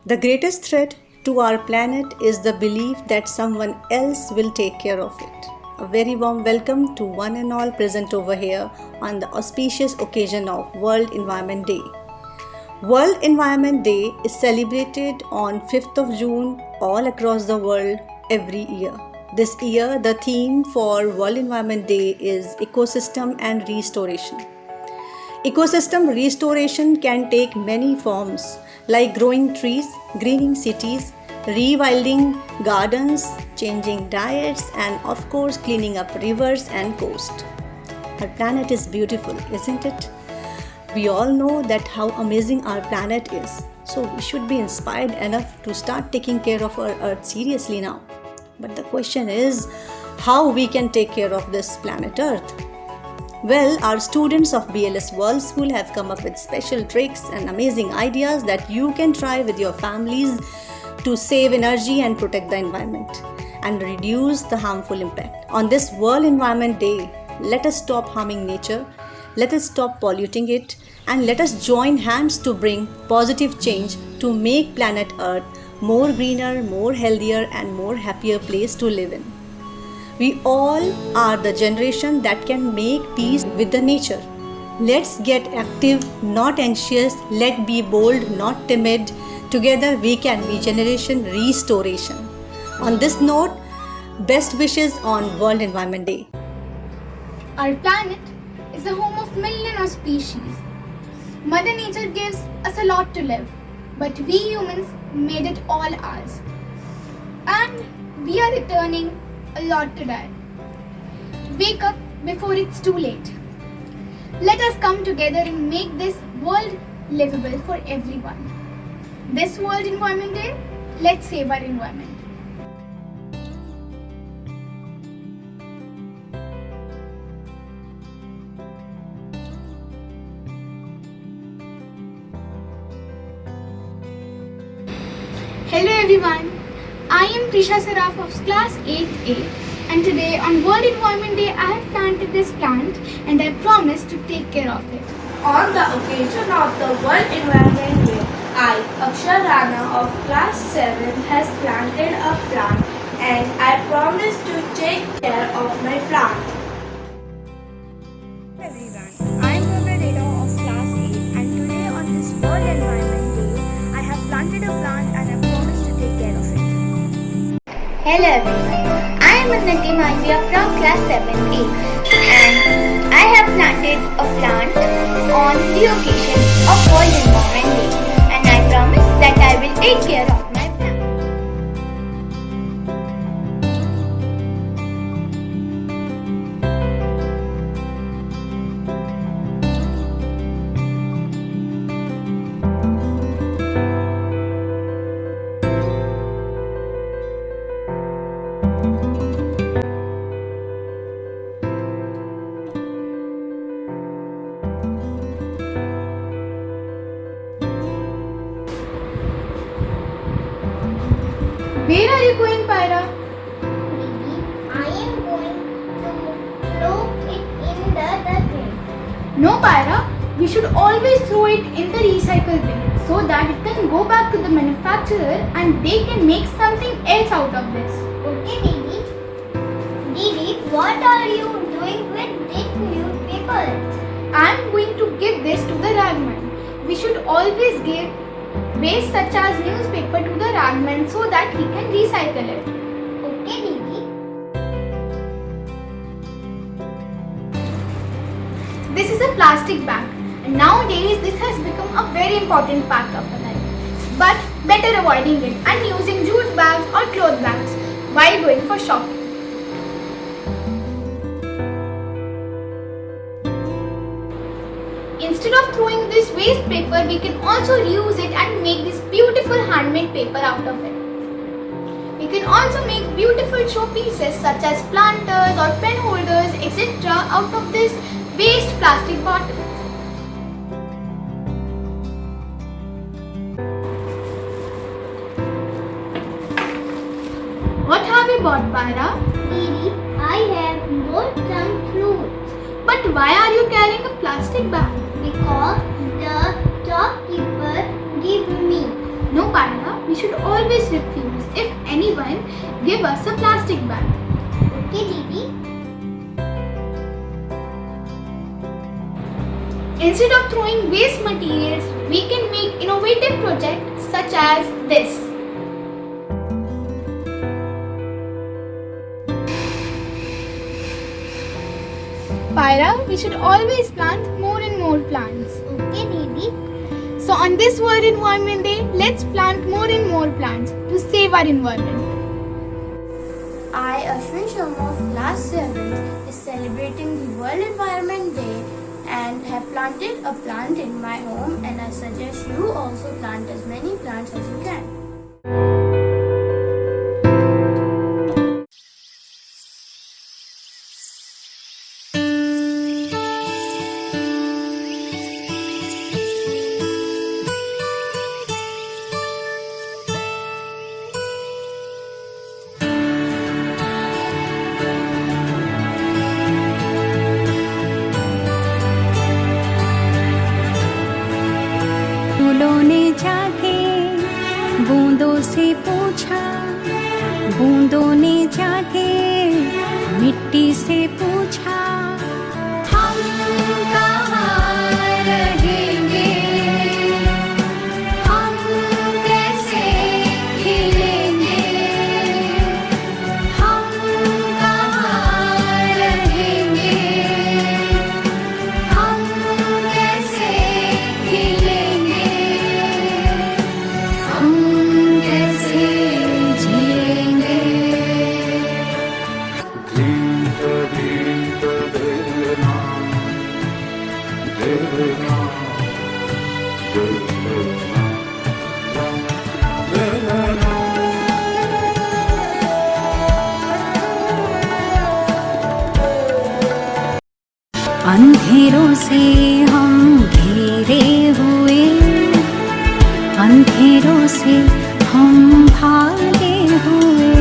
The greatest threat to our planet is the belief that someone else will take care of it. A very warm welcome to one and all present over here on the auspicious occasion of World Environment Day. World Environment Day is celebrated on 5th of June all across the world every year. This year, the theme for World Environment Day is Ecosystem and Restoration. Ecosystem restoration can take many forms like growing trees, greening cities, rewilding gardens, changing diets, and of course cleaning up rivers and coast. Our planet is beautiful, isn't it? We all know that how amazing our planet is, so we should be inspired enough to start taking care of our earth seriously now. But the question is, how we can take care of this planet earth? Well, our students of BLS World School have come up with special tricks and amazing ideas that you can try with your families to save energy and protect the environment and reduce the harmful impact. On this World Environment Day, let us stop harming nature, let us stop polluting it, and let us join hands to bring positive change to make planet Earth more greener, more healthier, and more happier place to live in. We all are the generation that can make peace with the nature. Let's get active, not anxious. Let's be bold, not timid. Together we can be generation restoration. On this note, best wishes on World Environment Day. Our planet is the home of millions of species. Mother Nature gives us a lot to live, but we humans made it all ours. And we are returning a lot to die. Wake up before it's too late. Let us come together and make this world livable for everyone. This World Environment Day, let's save our environment. Hello everyone, I am Prisha Saraf of class 8A, and today on World Environment Day I have planted this plant and I promise to take care of it. On the occasion of the World Environment Day, I, Akshar Rana of class 7 has planted a plant and I promise to take care of my plant. Hello everyone, I am Bhumra Deda of class 8 and today on this World Environment Day, I have planted a plant and I promise to take care of it. Hello everyone, I am Unnati Malviya from class 7A and I have planted a plant on the occasion of World Environment Day and I promise that I will take care of my plant. Where are you going, Pyra? I am going to throw it in the dustbin. No, Pyra, we should always throw it in the recycle bin so that it can go back to the manufacturer and they can make something else out of this. Okay, Didi. Didi, what are you doing with this newspaper? I am going to give this to the ragman. We should always give waste such as newspaper to the ragman so that he can recycle it. Okay, Didi. This is a plastic bag and nowadays this has become a very important part of our life. But better avoiding it and using jute bags or cloth bags while going for shopping. Instead of throwing this waste paper, we can also reuse it and make this beautiful handmade paper out of it. We can also make beautiful showpieces such as planters or pen holders, etc. out of this waste plastic bottles. What have you bought, Pyra? Didi, I have bought some fruits. But why are you carrying a plastic plastic bag? Because the shopkeeper gave me. No, Pyra, we should always refuse if anyone give us a plastic bag. Okay, Didi. Instead of throwing waste materials, we can make innovative projects such as this. Pyra, we should always plant more and more plants. Okay, Didi. So on this World Environment Day, let's plant more and more plants to save our environment. I, Ashwin Sharma of Class 7, is celebrating the World Environment Day and have planted a plant in my home, and I suggest you also plant as many plants as you can. फूलों ने जाके बूंदों से पूछा, बूंदों ने जाके मिट्टी से पूछा, हम कहाँ रहेंगे, हम कैसे खिलेंगे, हम कहाँ रहेंगे, हम कैसे खिलेंगे, हम कैसे जिएंगे। अंधेरों से हम घिरे हुए, अंधेरों से हम भागे हुए,